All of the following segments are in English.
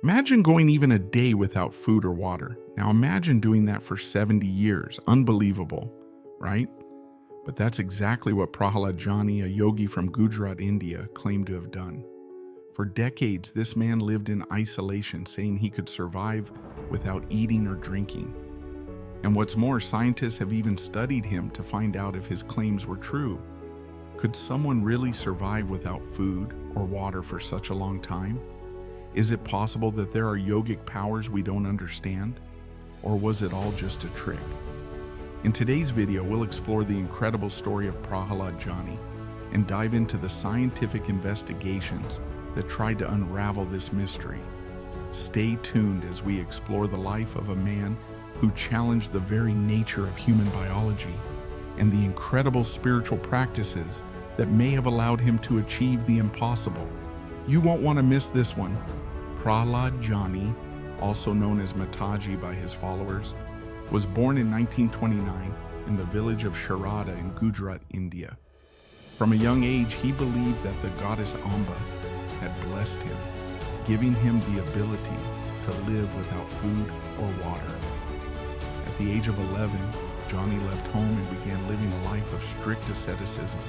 Imagine going even a day without food or water. Now imagine doing that for 70 years. Unbelievable, right? But that's exactly what Prahalad Johnny, a yogi from Gujarat, India, claimed to have done. For decades, this man lived in isolation, saying he could survive without eating or drinking. And what's more, scientists have even studied him to find out if his claims were true. Could someone really survive without food or water for such a long time? Is it possible that there are yogic powers we don't understand? Or was it all just a trick? In today's video, we'll explore the incredible story of Prahalad Johnny and dive into the scientific investigations that tried to unravel this mystery. Stay tuned as we explore the life of a man who challenged the very nature of human biology and the incredible spiritual practices that may have allowed him to achieve the impossible. You won't want to miss this one. Prahalad Johnny, also known as Mataji by his followers, was born in 1929 in the village of Sharada in Gujarat, India. From a young age, he believed that the goddess Amba had blessed him, giving him the ability to live without food or water. At the age of 11, Johnny left home and began living a life of strict asceticism,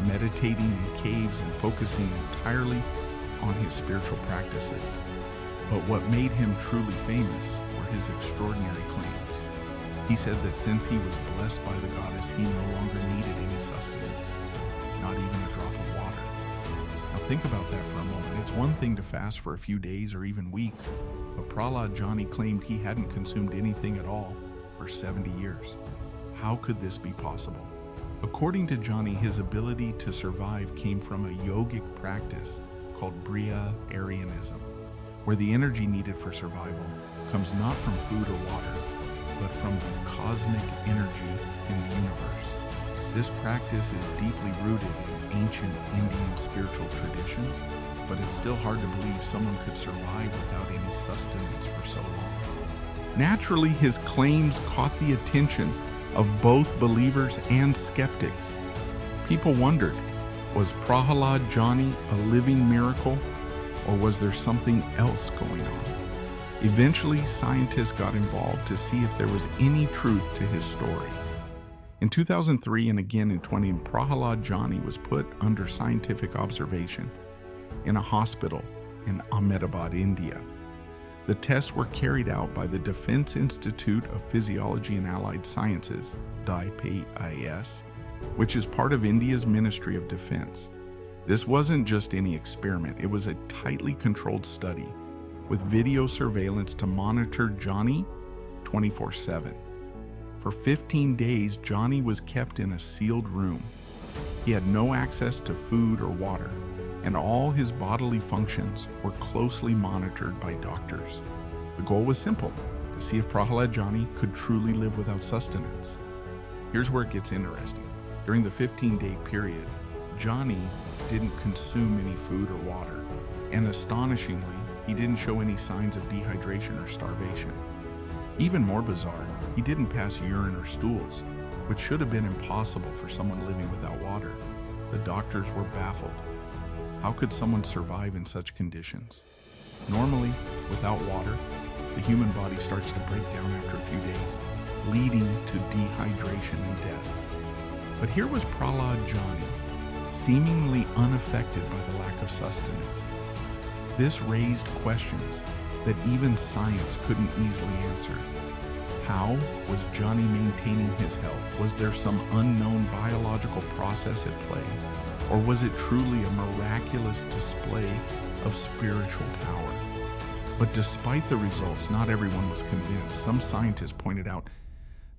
meditating in caves and focusing entirely on his spiritual practices. But what made him truly famous were his extraordinary claims. He said that since he was blessed by the goddess, he no longer needed any sustenance, not even a drop of water. Now think about that for a moment. It's one thing to fast for a few days or even weeks, but Prahalad Johnny claimed he hadn't consumed anything at all for 70 years. How could this be possible? According to Johnny, his ability to survive came from a yogic practice called Arianism, where the energy needed for survival comes not from food or water, but from the cosmic energy in the universe. This practice is deeply rooted in ancient Indian spiritual traditions, but it's still hard to believe someone could survive without any sustenance for so long. Naturally, his claims caught the attention of both believers and skeptics. People wondered, was Prahalad Johnny a living miracle, or was there something else going on? Eventually, scientists got involved to see if there was any truth to his story. In 2003 and again in 2020, Prahalad Johnny was put under scientific observation in a hospital in Ahmedabad, India. The tests were carried out by the Defense Institute of Physiology and Allied Sciences, DIPIS, which is part of India's Ministry of Defense. This wasn't just any experiment, it was a tightly controlled study with video surveillance to monitor Johnny 24/7. For 15 days, Johnny was kept in a sealed room. He had no access to food or water, and all his bodily functions were closely monitored by doctors. The goal was simple, to see if Prahalad Johnny could truly live without sustenance. Here's where it gets interesting. During the 15-day period, Johnny didn't consume any food or water, and astonishingly, he didn't show any signs of dehydration or starvation. Even more bizarre, he didn't pass urine or stools, which should have been impossible for someone living without water. The doctors were baffled. How could someone survive in such conditions? Normally, without water, the human body starts to break down after a few days, leading to dehydration and death. But here was Prahalad Johnny, seemingly unaffected by the lack of sustenance. This raised questions that even science couldn't easily answer. How was Johnny maintaining his health? Was there some unknown biological process at play? Or was it truly a miraculous display of spiritual power? But despite the results, not everyone was convinced. Some scientists pointed out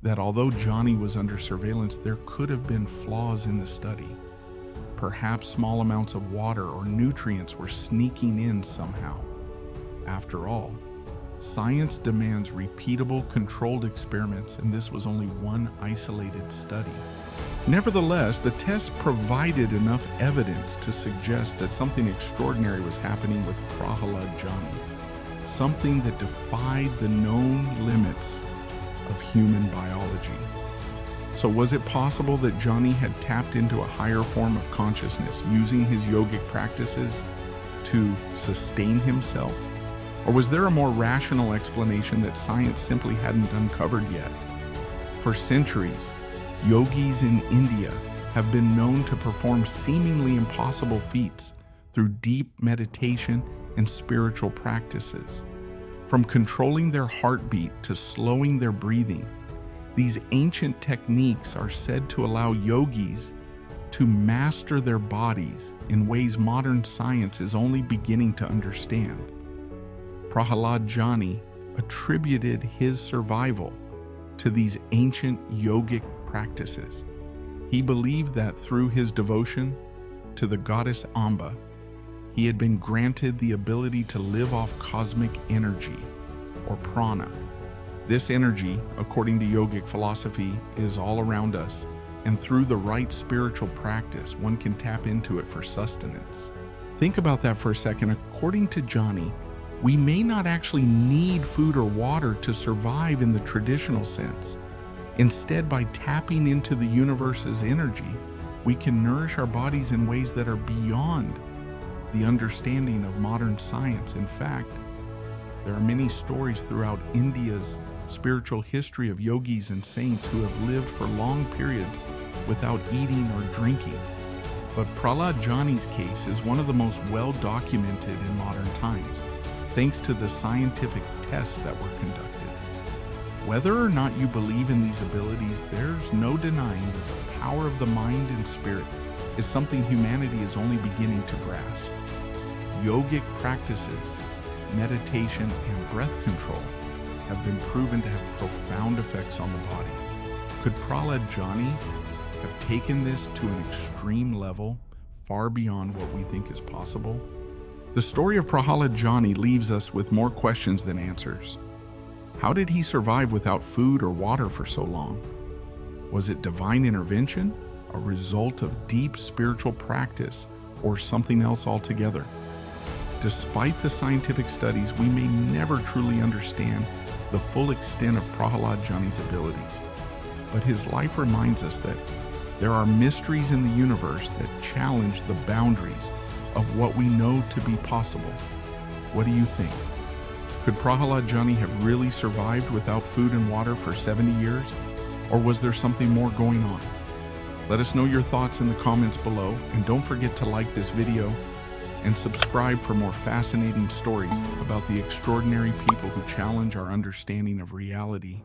that although Johnny was under surveillance, there could have been flaws in the study. Perhaps small amounts of water or nutrients were sneaking in somehow. After all, science demands repeatable, controlled experiments, and this was only one isolated study. Nevertheless, the test provided enough evidence to suggest that something extraordinary was happening with Prahalad Johnny, something that defied the known limits of human biology. So was it possible that Johnny had tapped into a higher form of consciousness, using his yogic practices to sustain himself? Or was there a more rational explanation that science simply hadn't uncovered yet? For centuries, yogis in India have been known to perform seemingly impossible feats through deep meditation and spiritual practices. From controlling their heartbeat to slowing their breathing, these ancient techniques are said to allow yogis to master their bodies in ways modern science is only beginning to understand. Prahalad Johnny attributed his survival to these ancient yogic practices. He believed that through his devotion to the goddess Amba, he had been granted the ability to live off cosmic energy, or prana. This energy, according to yogic philosophy, is all around us, and through the right spiritual practice, one can tap into it for sustenance. Think about that for a second. According to Johnny, we may not actually need food or water to survive in the traditional sense. Instead, by tapping into the universe's energy, we can nourish our bodies in ways that are beyond the understanding of modern science. In fact, there are many stories throughout India's spiritual history of yogis and saints who have lived for long periods without eating or drinking. But Prahalad Johnny's case is one of the most well documented in modern times, thanks to the scientific tests that were conducted. Whether or not you believe in these abilities, there's no denying that the power of the mind and spirit is something humanity is only beginning to grasp. Yogic practices, meditation, and breath control have been proven to have profound effects on the body. Could Prahalad Johnny have taken this to an extreme level, far beyond what we think is possible? The story of Prahalad Johnny leaves us with more questions than answers. How did he survive without food or water for so long? Was it divine intervention, a result of deep spiritual practice, or something else altogether? Despite the scientific studies, we may never truly understand the full extent of Prahalad Johnny's abilities. But his life reminds us that there are mysteries in the universe that challenge the boundaries of what we know to be possible. What do you think? Could Prahalad Johnny have really survived without food and water for 70 years? Or was there something more going on? Let us know your thoughts in the comments below, and don't forget to like this video and subscribe for more fascinating stories about the extraordinary people who challenge our understanding of reality